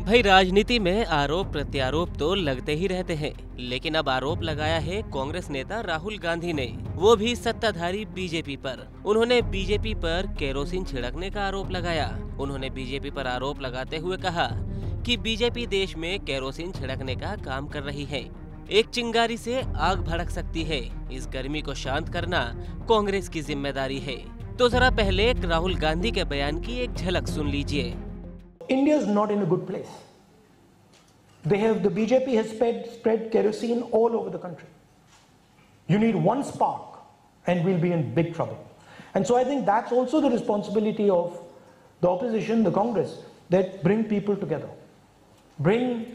भाई, राजनीति में आरोप प्रत्यारोप तो लगते ही रहते हैं, लेकिन अब आरोप लगाया है कांग्रेस नेता राहुल गांधी ने, वो भी सत्ताधारी बीजेपी पर। उन्होंने बीजेपी पर केरोसिन छिड़कने का आरोप लगाया। उन्होंने बीजेपी पर आरोप लगाते हुए कहा कि बीजेपी देश में केरोसिन छिड़कने का काम कर रही है। एक चिंगारी से आग भड़क सकती है, इस गर्मी को शांत करना कांग्रेस की जिम्मेदारी है। तो जरा पहले राहुल गांधी के बयान की एक झलक सुन लीजिए। India is not in a good place. The BJP has spread kerosene all over the country. You need one spark and we'll be in big trouble. And so I think that's also the responsibility of the opposition, the Congress, that bring people together. Bring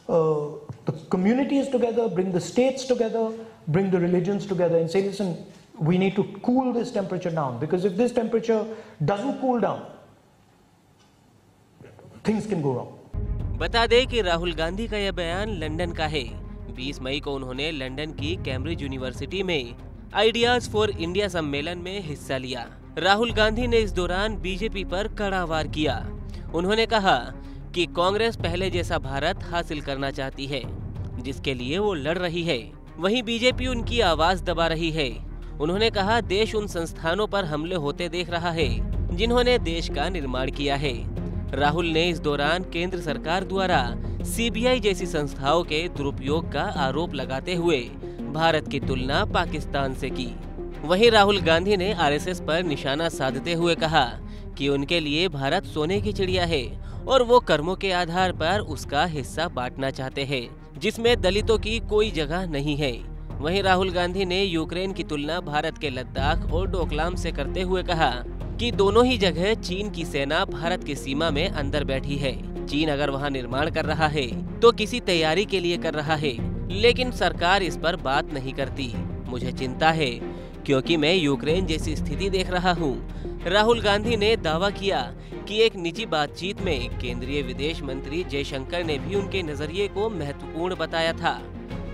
the communities together, bring the states together, bring the religions together and say, listen, we need to cool this temperature down, because if this temperature doesn't cool down, things can go wrong. बता दें कि राहुल गांधी का यह बयान London का है। 20 मई को उन्होंने लंदन की कैम्ब्रिज यूनिवर्सिटी में आइडियाज फॉर इंडिया सम्मेलन में हिस्सा लिया। राहुल गांधी ने इस दौरान बीजेपी पर कड़ा वार किया। उन्होंने कहा कि कांग्रेस पहले जैसा भारत हासिल करना चाहती है, जिसके लिए वो लड़ रही है, वहीं बीजेपी उनकी आवाज दबा रही है। उन्होंने कहा, देश उन संस्थानों पर हमले होते देख रहा है जिन्होंने देश का निर्माण किया है। राहुल ने इस दौरान केंद्र सरकार द्वारा सीबीआई जैसी संस्थाओं के दुरुपयोग का आरोप लगाते हुए भारत की तुलना पाकिस्तान से की। वहीं राहुल गांधी ने आरएसएस पर निशाना साधते हुए कहा कि उनके लिए भारत सोने की चिड़िया है और वो कर्मों के आधार पर उसका हिस्सा बांटना चाहते हैं, जिसमें दलितों की कोई जगह नहीं है। वहीं राहुल गांधी ने यूक्रेन की तुलना भारत के लद्दाख और डोकलाम से करते हुए कहा कि दोनों ही जगह चीन की सेना भारत की सीमा में अंदर बैठी है। चीन अगर वहां निर्माण कर रहा है तो किसी तैयारी के लिए कर रहा है, लेकिन सरकार इस पर बात नहीं करती। मुझे चिंता है क्योंकि मैं यूक्रेन जैसी स्थिति देख रहा हूं। राहुल गांधी ने दावा किया कि एक निजी बातचीत में केंद्रीय विदेश मंत्री जयशंकर ने भी उनके नजरिए को महत्वपूर्ण बताया था।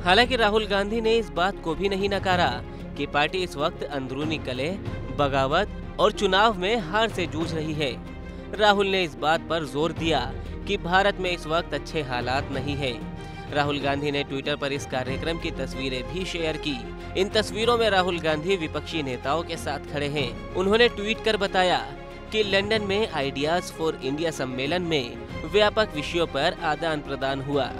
हालांकि राहुल गांधी ने इस बात को भी नहीं नकारा कि पार्टी इस वक्त अंदरूनी कलह, बगावत और चुनाव में हार से जूझ रही है। राहुल ने इस बात पर जोर दिया कि भारत में इस वक्त अच्छे हालात नहीं है। राहुल गांधी ने ट्विटर पर इस कार्यक्रम की तस्वीरें भी शेयर की। इन तस्वीरों में राहुल गांधी विपक्षी नेताओं के साथ खड़े हैं। उन्होंने ट्वीट कर बताया कि लंदन में आइडियाज फॉर इंडिया सम्मेलन में व्यापक विषयों पर आदान प्रदान हुआ।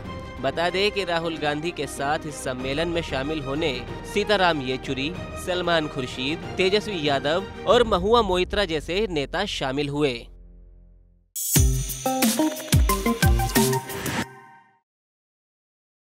बता दें कि राहुल गांधी के साथ इस सम्मेलन में शामिल होने सीताराम येचुरी, सलमान खुर्शीद, तेजस्वी यादव और महुआ मोइत्रा जैसे नेता शामिल हुए।